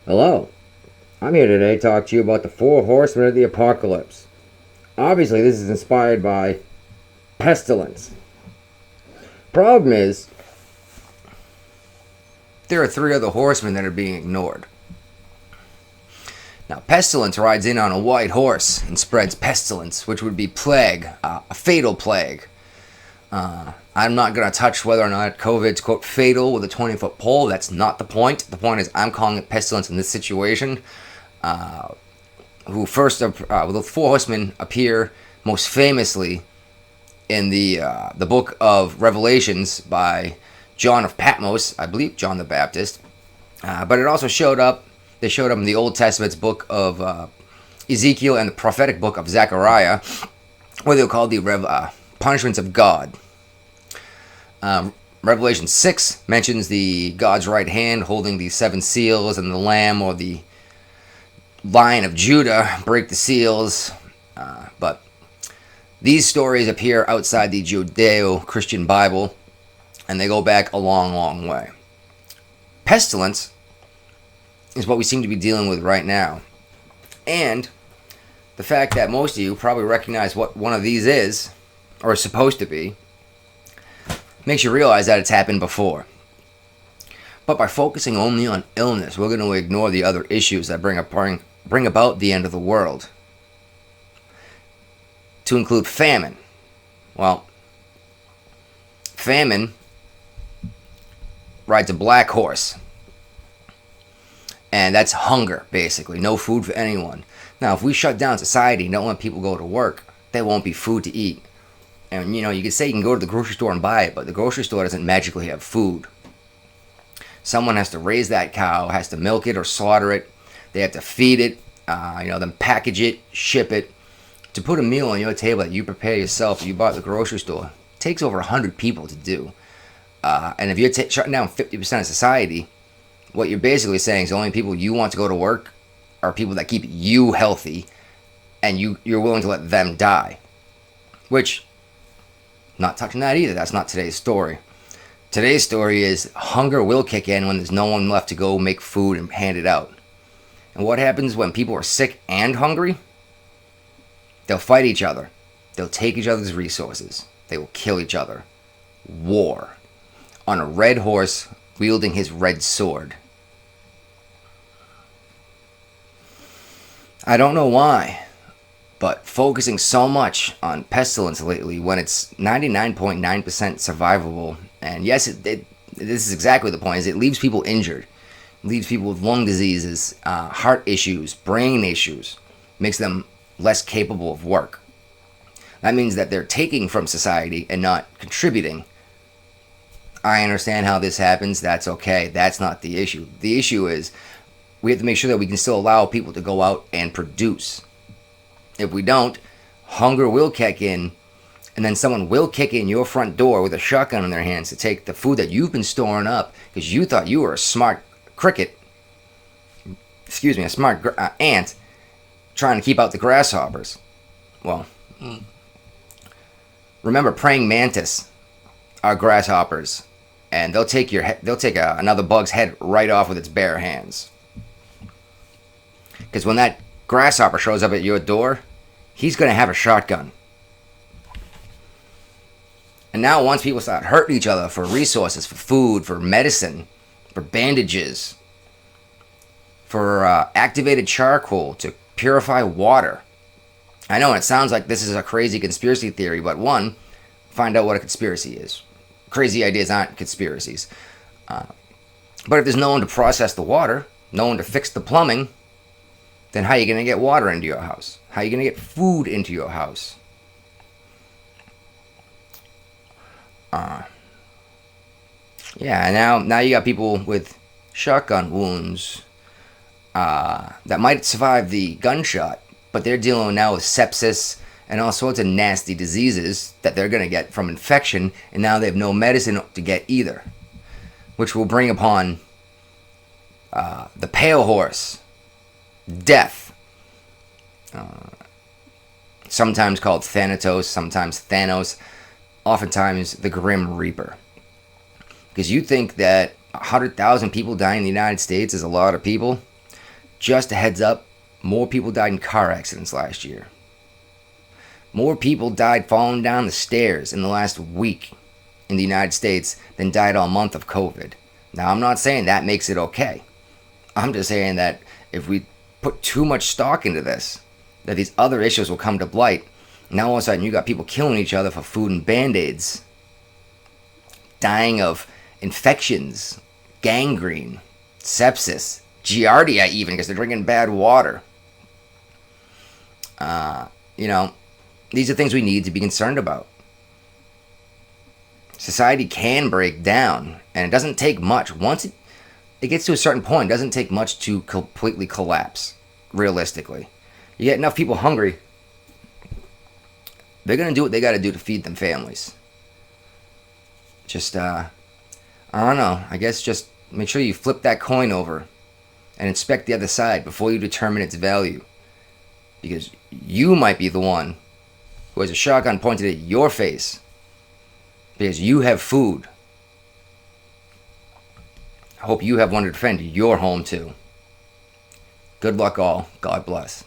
Hello, I'm here today to talk to you about the four horsemen of the apocalypse. Obviously, this is inspired by Pestilence. Problem is, there are three other horsemen that are being ignored. Now, Pestilence rides in on a white horse and spreads pestilence, which would be plague, a fatal plague. I'm not going to touch whether or not COVID's, quote, fatal with a 20-foot pole. That's not the point. The point is I'm calling it pestilence in this situation. The four horsemen appear most famously in the book of Revelations by John of Patmos, I believe John the Baptist. But it also showed up. They showed up in the Old Testament's book of Ezekiel and the prophetic book of Zechariah, where they're called the punishments of God. Revelation 6 mentions the God's right hand holding the seven seals, and the Lamb or the Lion of Judah break the seals. But these stories appear outside the Judeo-Christian Bible, and they go back a long, long way. Pestilence is what we seem to be dealing with right now. And the fact that most of you probably recognize what one of these is, or is supposed to be, makes you realize that it's happened before. But by focusing only on illness, we're going to ignore the other issues that bring about the end of the world. To include famine. Well, famine rides a black horse. And that's hunger, basically. No food for anyone. Now, if we shut down society and don't let people go to work, there won't be food to eat. And, you can say you can go to the grocery store and buy it, but the grocery store doesn't magically have food. Someone has to raise that cow, has to milk it or slaughter it. They have to feed it, then package it, ship it. To put a meal on your table that you prepare yourself that you bought at the grocery store takes over 100 people to do. And if you're shutting down 50% of society, what you're basically saying is the only people you want to go to work are people that keep you healthy, and you're willing to let them die. Which, not touching that either. That's not today's story. Today's story is hunger will kick in when there's no one left to go make food and hand it out. And what happens when people are sick and hungry? They'll fight each other. They'll take each other's resources. They will kill each other. War. On a red horse wielding his red sword. I don't know why, but focusing so much on pestilence lately when it's 99.9% survivable, and yes, this is exactly the point, is it leaves people injured. It leaves people with lung diseases, heart issues, brain issues, makes them less capable of work. That means that they're taking from society and not contributing. I understand how this happens. That's okay. That's not the issue. The issue is we have to make sure that we can still allow people to go out and produce. If we don't, hunger will kick in, and then someone will kick in your front door with a shotgun in their hands to take the food that you've been storing up because you thought you were a smart a smart ant trying to keep out the grasshoppers. Well, remember, praying mantis are grasshoppers, and they'll take another bug's head right off with its bare hands. Because when that grasshopper shows up at your door, he's going to have a shotgun. And now once people start hurting each other for resources, for food, for medicine, for bandages, for activated charcoal to purify water. I know it sounds like this is a crazy conspiracy theory, but one, find out what a conspiracy is. Crazy ideas aren't conspiracies. But if there's no one to process the water, no one to fix the plumbing, then how are you going to get water into your house? How are you going to get food into your house? Now you got people with shotgun wounds that might survive the gunshot, but they're dealing now with sepsis and all sorts of nasty diseases that they're going to get from infection, and now they have no medicine to get either, which will bring upon the pale horse, death, sometimes called Thanatos, sometimes Thanos, oftentimes the Grim Reaper. Because you think that 100,000 people dying in the United States is a lot of people? Just a heads up, more people died in car accidents last year. More people died falling down the stairs in the last week in the United States than died all month of COVID. Now, I'm not saying that makes it okay. I'm just saying that if we put too much stock into this, that these other issues will come to blight. Now all of a sudden you got people killing each other for food and band-aids, dying of infections, gangrene, sepsis, giardia even, because they're drinking bad water. These are things we need to be concerned about. Society can break down, and it doesn't take much. Once it gets to a certain point, it doesn't take much to completely collapse, realistically. You get enough people hungry, they're going to do what they got to do to feed them families. Just, I don't know. I guess just make sure you flip that coin over and inspect the other side before you determine its value. Because you might be the one who has a shotgun pointed at your face because you have food. I hope you have one to defend your home too. Good luck all. God bless.